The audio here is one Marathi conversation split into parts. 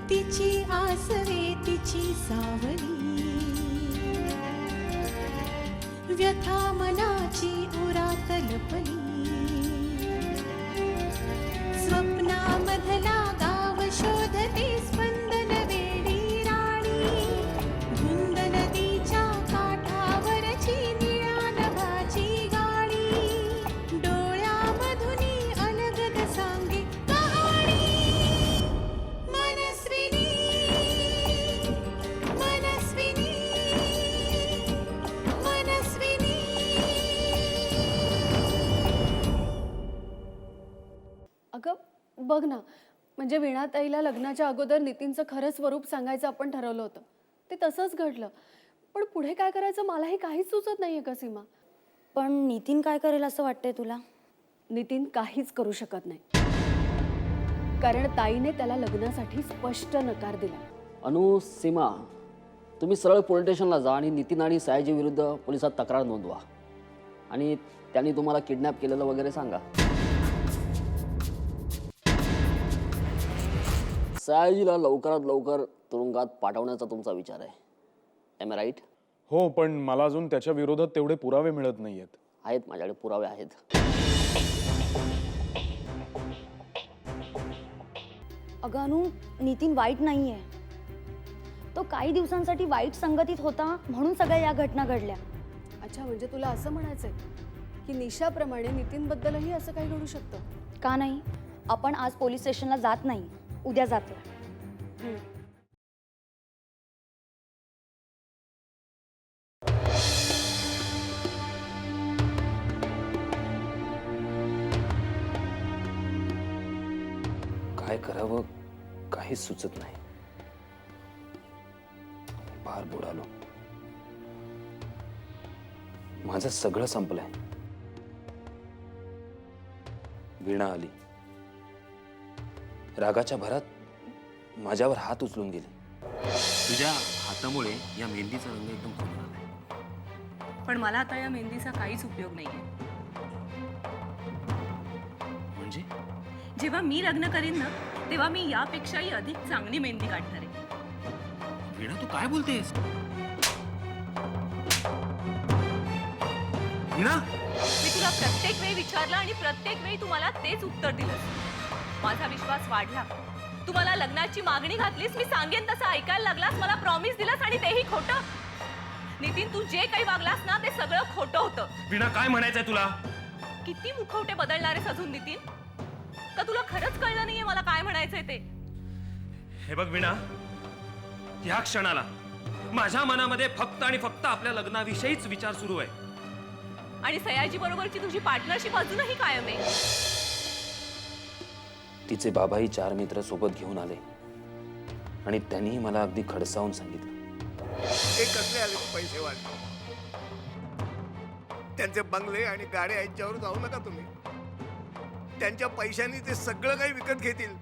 तिची आसवे तिची सावली, व्यथा मनाची उरात लपली, स्वप्नामधला गाव शोधते स्पंदन वेडी राणी, धुंद नदीच्या काठावरची निळ्या नभाची गाणी, डोळ्यामधुनी अलगद सांगे कहाणी, मनस्विनी मनस्विनी मनस्विनी. अगं बघ ना, म्हणजे वीणाताईला लग्नाच्या अगोदर नितीनचं खरं स्वरूप सांगायचं आपण ठरवलं होतं, ते तसंच घडलं. पण पुढे काय करायचं मलाही काहीच सुचत नाहीये का सीमा. पण नितीन काय करेल असं वाटतंय तुला? नितीन काहीच करू शकत नाही, कारण ताईने त्याला लग्नासाठी स्पष्ट नकार दिला. अनु, सीमा, तुम्ही सरळ पोलीस स्टेशनला जा आणि नितीन आणि सयाजी विरुद्ध पोलिसात तक्रार नोंदवा आणि त्यांनी तुम्हाला किडनॅप केलेलं वगैरे सांगा. सयाजीला लवकरात लवकर तुरुंगात पाठवण्याचा तुमचा विचार आहे. Am I right? हो, पण मला अजून त्याच्या विरोधात तेवढे पुरावे मिळत नाहीयेत. आहेत, माझ्याकडे पुरावे आहेत. अगं अनु, नितीन वाईट नाहीये. तो काही दिवसांसाठी वाईट संगतीत होता म्हणून सगळ्या या घटना घडल्या. अच्छा, म्हणजे तुला असं म्हणायचंय की निशाप्रमाणे नितीनबद्दलही असं काही घडू शकतं? का नाही? आपण आज पोलीस स्टेशनला जात नाही, उद्या जातो. काय करावं काहीच सुचत नाही. पार बुडालो. माझं सगळं संपलंय. वीणा आली, रागाच्या भरात माझ्यावर हात उचलून गेली. तुझ्या हातामुळे या मेहंदीचा रंग एकदम कमी आलाय. पण मला आता या मेहंदीचा काहीच उपयोग नाहीये. म्हणजे जेव्हा मी लग्न करीन ना, तेव्हा मी यापेक्षाही अधिक चांगली मेहंदी काढणार आहे. वीणा, तू काय बोलतेस? वीणा, मी तुला प्रत्येक वेळी विचारलं आणि प्रत्येक वेळी तुम्हाला तेच उत्तर दिलं. माझा विश्वास वाढला. तुम्हाला लग्नाची मागणी घातलीस, मी सांगेन तसं ऐकायला लागलास, मला प्रॉमिस दिलास आणि तेही खोटं. नितीन, तू जे काही वागलास ना ते सगळं खोटं होतं. वीणा, काय म्हणायचंय तुला? किती मुखवटे बदलणार आहेस अजून नितीन? का तुला खरंच कळलं नाहीये मला काय म्हणायचंय ते? हे बघ वीणा, ह्या क्षणाला माझ्या मनामध्ये फक्त आणि फक्त आपल्या लग्नाविषयीच विचार सुरू आहे. आणि सयाजी बरोबरची तुझी पार्टनरशिप अजूनही कायम आहे. तिचे बाबाही 4 मित्र सोबत घेऊन आले आणि त्यांनी मला अगदी खडसावून सांगितलं, हे कसले आले पैसे वाटले? त्यांचे बंगले आणि गाड्या यांच्यावर जाऊ नका तुम्ही. त्यांच्या पैशांनी ते सगळं काही विकत घेतील,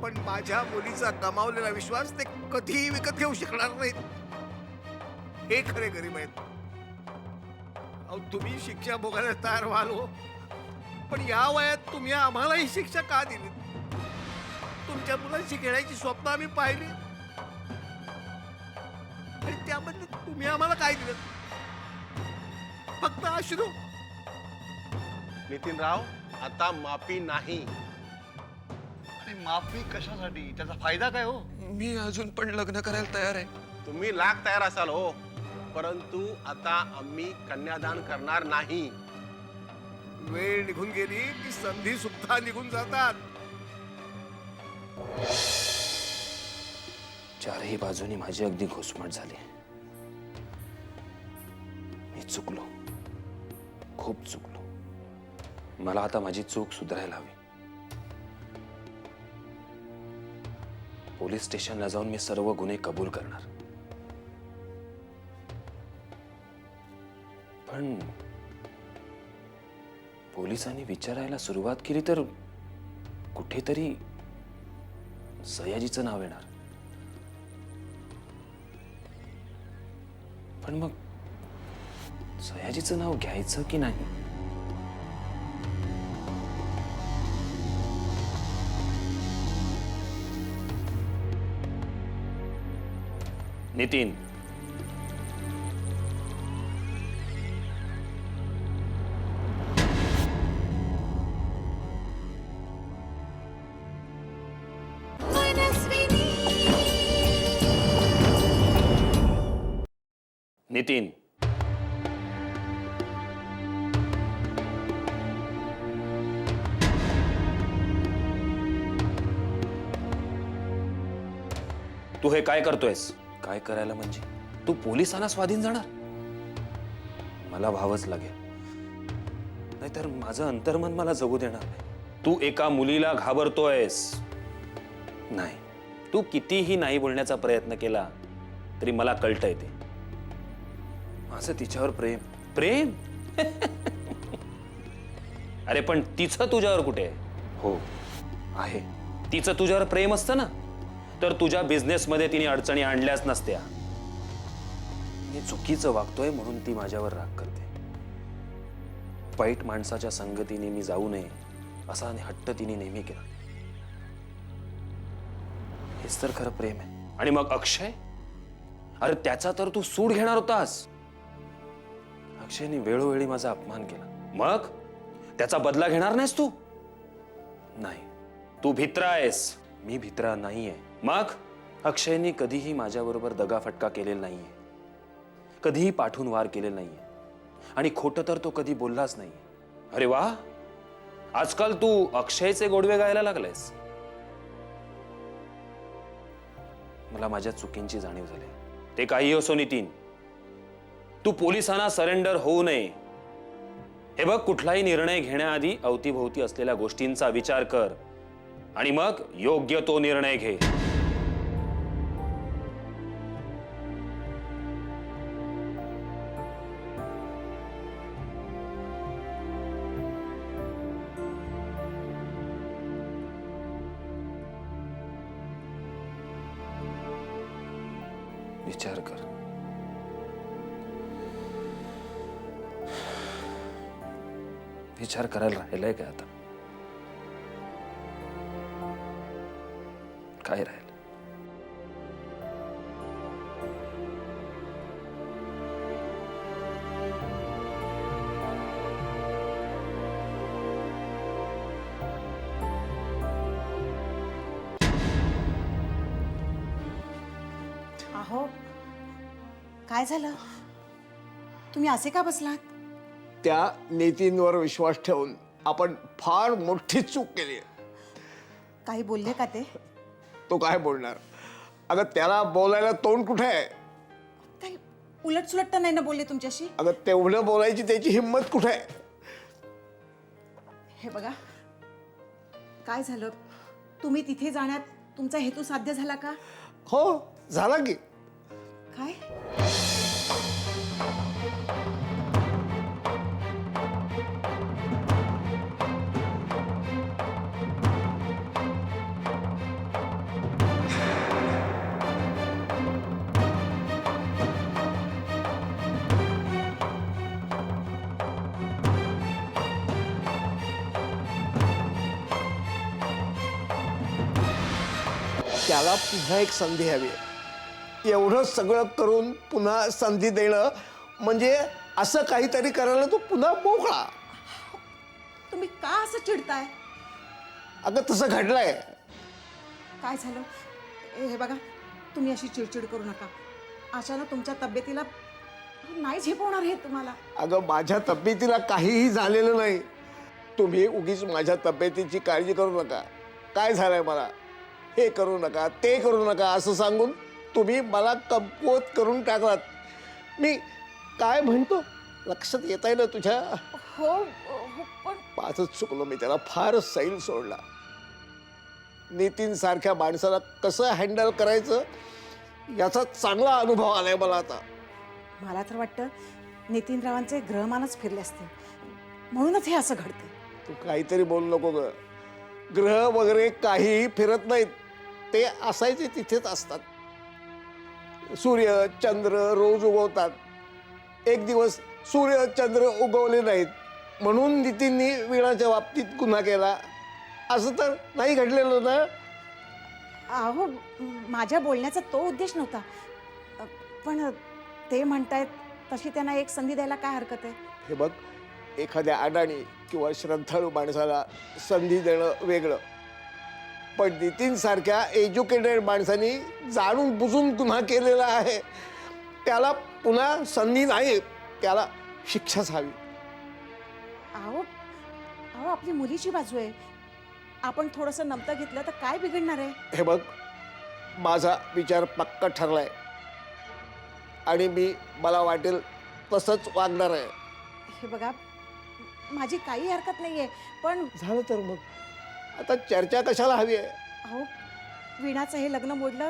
पण माझ्या मुलीचा गमावलेला विश्वास ते कधीही विकत घेऊ शकणार नाहीत. हे खरे गरीब आहेत. अहो, तुम्ही शिक्षा भोगायला तयार व्हाल हो, पण या वयात तुम्ही आम्हाला ही शिक्षा का दिली? तुमच्या मुलांची खेळायची स्वप्न आम्ही पाहिली आणि त्याबद्दल तुम्ही आम्हाला काय दिलं? फक्त अश्रू. नितीनराव, आता माफी नाही. आणि माफी कशासाठी? त्याचा फायदा काय हो? मी अजून पण लग्न करायला तयार आहे. तुम्ही लाख तयार असाल हो, परंतु आता आम्ही कन्यादान करणार नाही. वेळ निघून गेली की संधी सुद्धा निघून जातात. दोन्ही बाजूनी माझी अगदी घुसमट झाली. मी चुकलो, खूप चुकलो. मला आता माझी चूक सुधारायला हवी. पोलीस स्टेशनला जाऊन मी सर्व गुन्हे कबूल करणार. पण पोलिसांनी विचारायला सुरुवात केली तर कुठेतरी सयाजीचं नाव येणार. पण मग सयाजीचं नाव घ्यायचं की नाही? नितीन, मनस्विनी नितीन, तू हे काय करतोयस? काय करायला म्हणजे? तू पोलिसांना स्वाधीन जाणार? मला भावच लागेल, नाहीतर माझं अंतर्मन मला जगू देणार नाही. तू एका मुलीला घाबरतोयस. नाही, तू कितीही नाही बोलण्याचा प्रयत्न केला तरी मला कळतंय ते. माझं तिच्यावर प्रेम. प्रेम? अरे पण तिचं तुझ्यावर कुठे आहे? हो आहे. तिचं तुझ्यावर प्रेम असतं ना तर तुझ्या बिझनेसमध्ये तिने अडचणी आणल्याच नसत्या. मी चुकीचं वागतोय म्हणून ती माझ्यावर राग करते. वाईट माणसाच्या संगतीने मी जाऊ नये असा हट्ट तिने नेहमी केला. हेच तर खरं प्रेम आहे. आणि मग अक्षय, अरे त्याचा तर तू सूड घेणार होतास. अक्षयने वेळोवेळी माझा अपमान केला. मग त्याचा बदला घेणार नाहीस तू? नाही, तू भित्रा आहेस. मी भित्रा नाहीये. मग अक्षयने कधीही माझ्याबरोबर दगाफटका केलेला नाहीये, कधीही पाठून वार केलेला नाहीये, आणि खोटं तर तो कधी बोललाच नाही. अरे वा, आजकाल तू अक्षयचे गोडवे गायला लागलायस. मला माझ्या चुकींची जाणीव झाली. ते काही असो नितीन, तू पोलिसांना सरेंडर होऊ नये. हे बघ, कुठलाही निर्णय घेण्याआधी अवतीभोवती असलेल्या गोष्टींचा विचार कर आणि मग योग्य तो निर्णय घे. विचार कर. विचार करायला राहिलंय काय आता? काय राहील? अहो, काय झालं? तुम्ही असे का बसलात? त्या नितीनवर विश्वास ठेवून आपण फार मोठी चूक केली. काही बोलले का ते? तो काय बोलणार? अगं त्याला बोलायला तोंड कुठे आहे? काही उलट सुलट तर नाही ना बोलले तुमच्याशी? अगं तेवढं बोलायची त्याची हिंमत कुठे आहे? हे बघा, काय झालं? तुम्ही तिथे जाण्यात तुमचा हेतू साध्य झाला का? हो, झाला की. काय? त्याला पुन्हा एक संधी हवी. एवढं सगळं करून पुन्हा संधी देणं म्हणजे असं काहीतरी करायला तो पुन्हा मोकळा. तुम्ही का असं चिडताय? अगं तसं घडलंय. काय झालं? हे बघा, तुम्ही अशी चिडचिड करू नका. अचानक तुमच्या तब्येतीला नाही झेपवणार हे तुम्हाला. अगं माझ्या तब्येतीला काहीही झालेलं नाही. तुम्ही उगीच माझ्या तब्येतीची काळजी करू नका. काय झालंय मला, हे करू नका ते करू नका असं सांगून तुम्ही मला कमकुवत करून टाकलात. मी काय म्हणतो लक्षात येत आहे ना तुझ्या? हो हो पण माझंच चुकलो, मी त्याला फार सैल सोडला. नितीन सारख्या माणसाला कसं हँडल करायचं याचा चांगला अनुभव आलाय मला आता. मला तर वाटतं नितीनरावांचे ग्रहमानच फिरले असतील म्हणूनच हे असं घडतं. तू काहीतरी बोलू नको ग. ग्रह वगैरे काहीही फिरत नाहीत, ते असायचे तिथेच असतात. सूर्य चंद्र रोज उगवतात. एक दिवस सूर्य चंद्र उगवले नाहीत म्हणून नितीननी वीणाच्या बाबतीत गुन्हा केला असं तर नाही घडलेलं ना. अहो माझ्या बोलण्याचा तो उद्देश नव्हता. पण ते म्हणतायत तशी त्यांना एक संधी द्यायला काय हरकत आहे? हे बघ, एखाद्या अडाणी किंवा श्रद्धाळू माणसाला संधी देणं वेगळं, पण नितीन सारख्या एज्युकेटेड माणसाने जाणून बुजून गुन्हा केलेला आहे, त्याला पुन्हा संधी नाही, त्याला शिक्षाच हवी. अहो अहो आपली मुलीची बाजू आहे. आपण थोडंसं नमतं घेतलं तर काय बिघडणार आहे? हे बघ, माझा विचार पक्का ठरलाय आणि मला वाटेल तसंच वागणार आहे. हे बघा माझी काही हरकत नाहीये, पण झालं तर मग आता चर्चा कशाला हवी आहे? अहो वीणाचं हे लग्न मोडलं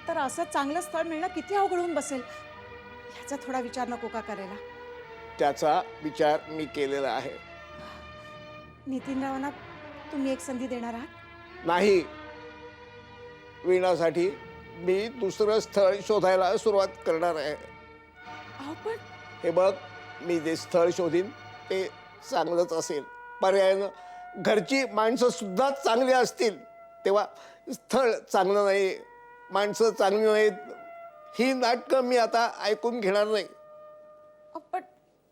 तर असं चांगलं स्थळ मिळणं किती अवघड होऊन बसेल. ह्याचा थोडा विचार नको का करायला? त्याचा विचार मी केलेला आहे. नितीनरावांना तुम्ही एक संधी देणार आहात? नाही, वीणासाठी मी दुसरं स्थळ शोधायला सुरुवात करणार आहे. अहो पण हे बघ, मी जे स्थळ शोधीन ते चांगलंच असेल. पर्यायानं घरची माणसं सुद्धा चांगली असतील तेव्हा स्थळ चांगलं नाही, माणसं चांगली नाहीत, ही नाटकं मी आता ऐकून घेणार नाही. पण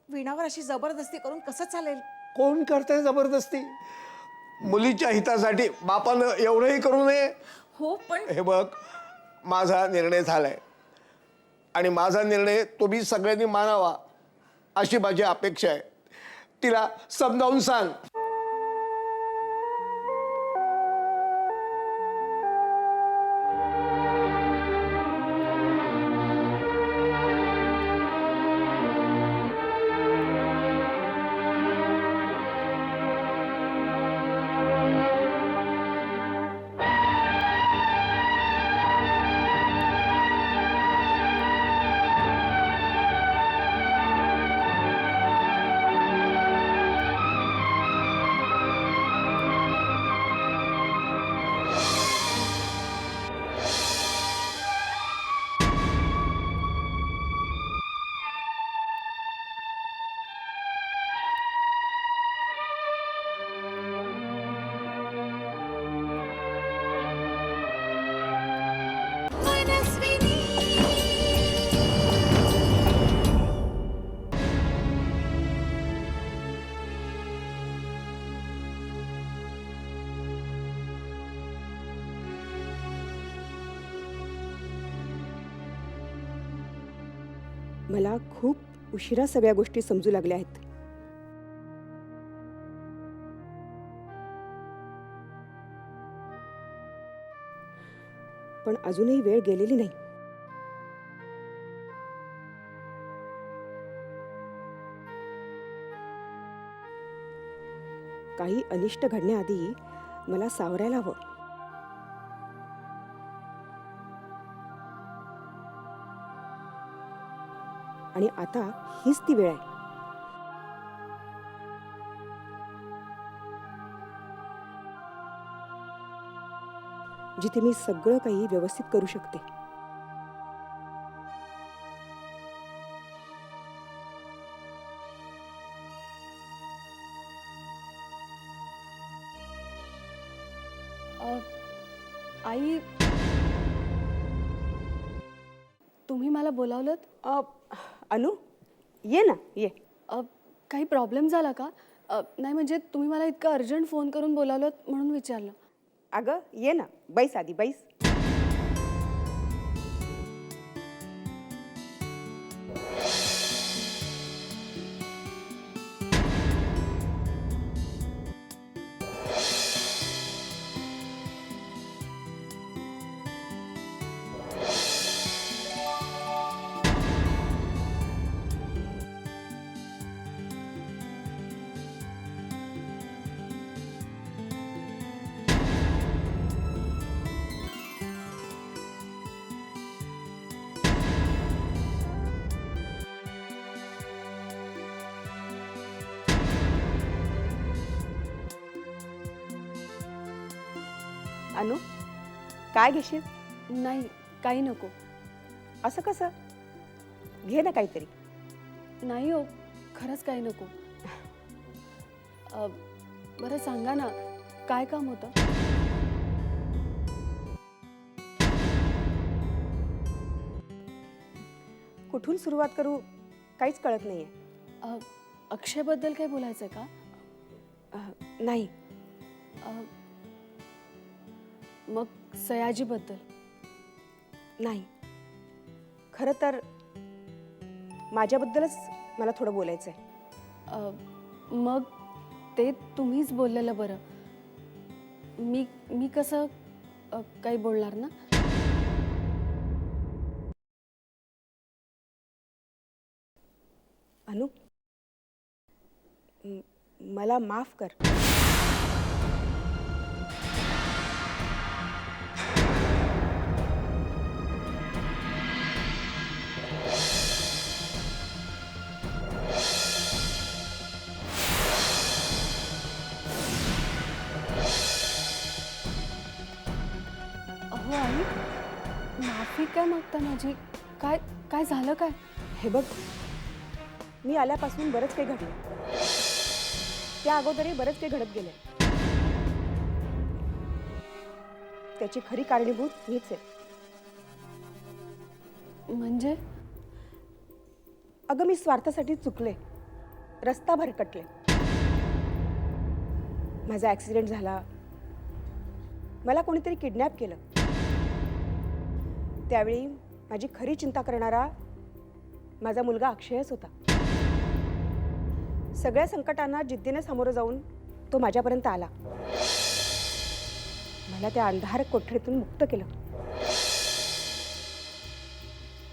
वीणावर अशी जबरदस्ती करून कसं चालेल? कोण करताय जबरदस्ती? मुलीच्या हितासाठी बापानं एवढंही करू नये. हो पण हे बघ, माझा निर्णय झालाय आणि माझा निर्णय तुम्ही सगळ्यांनी मानावा अशी माझी अपेक्षा आहे. तिला समजावून सांग. मनस्विनी मला खूप उशिरा सगळ्या गोष्टी समजू लागल्या आहेत. पण अजूनही वेळ गेलेली नाही. काही अनिष्ट घडण्याआधी मला सावरायला हवं. आणि आता हीच ती वेळ आहे. जिथे मी सगळं काही व्यवस्थित करू शकते. आई, तुम्ही मला बोलावलंत? अनु, ये ना, ये. काही प्रॉब्लेम झाला का? नाही म्हणजे तुम्ही मला इतकं अर्जंट फोन करून बोलावलं म्हणून विचारलं. अगं ये ना, बैस आधी, बैस. अनु काय घेशील? नाही, काही नको. असं कसं? घे ना काहीतरी. नाही हो, खरंच काही नको. बरं सांगा ना, काय काम होतं? कुठून सुरुवात करू काहीच कळत नाहीये. अक्षयबद्दल काही बोलायचं का? नाही. मग सयाजीबद्दल? नाही. खरं तर माझ्याबद्दलच मला थोडं बोलायचं आहे. मग ते तुम्हीच बोललेलं बरं. मी कसं काही बोलणार ना? अनु मला माफ कर. अहो आई, माफी काय मागता माझी? काय काय झालं काय? हे बघ, मी आल्यापासून बरंच काही घडलं. त्या अगोदरही बरंच काही घडत गेलं. त्याची खरी कारणीभूत मीच आहे. म्हणजे? अगं, मी स्वार्थासाठी चुकले, रस्ता भरकटले. माझा ॲक्सिडेंट झाला, मला कोणीतरी किडनॅप केलं. त्यावेळी माझी खरी चिंता करणारा माझा मुलगा अक्षयच होता. सगळ्या संकटांना जिद्दीने सामोरं जाऊन तो माझ्यापर्यंत आला. मला त्या अंधार कोठडीतून मुक्त केलं.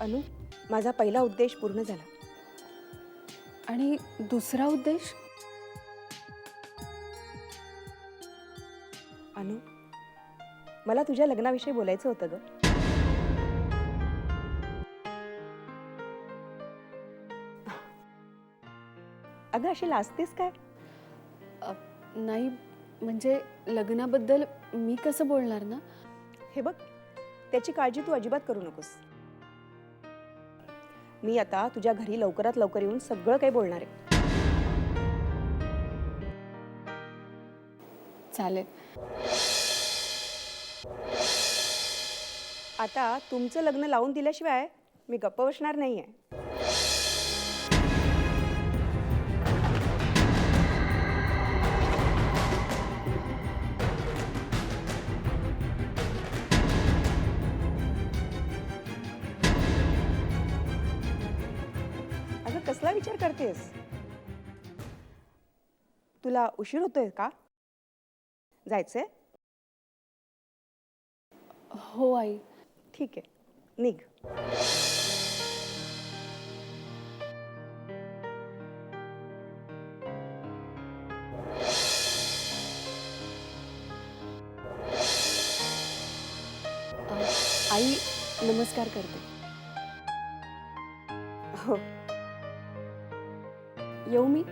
अनु, माझा पहिला उद्देश पूर्ण झाला. आणि दुसरा उद्देश? अनु, मला तुझ्या लग्नाविषयी बोलायचं होतं ग. अगं, अशी लाजतेस काय? नाही, म्हणजे लग्नाबद्दल मी कसं बोलणार ना? हे बघ, त्याची काळजी तू अजिबात करू नकोस. मी आता तुझ्या घरी लवकरात लवकर येऊन सगळं काही बोलणार आहे. चालेल. आता तुमचं लग्न लावून दिल्याशिवाय मी गप्प बसणार नाहीये. अगं, कसला विचार करतेस? तुला उशीर होतोय का? जायचंय? हो आई. ठीक आहे, निघ. आई, नमस्कार करते. हो. येऊ मी?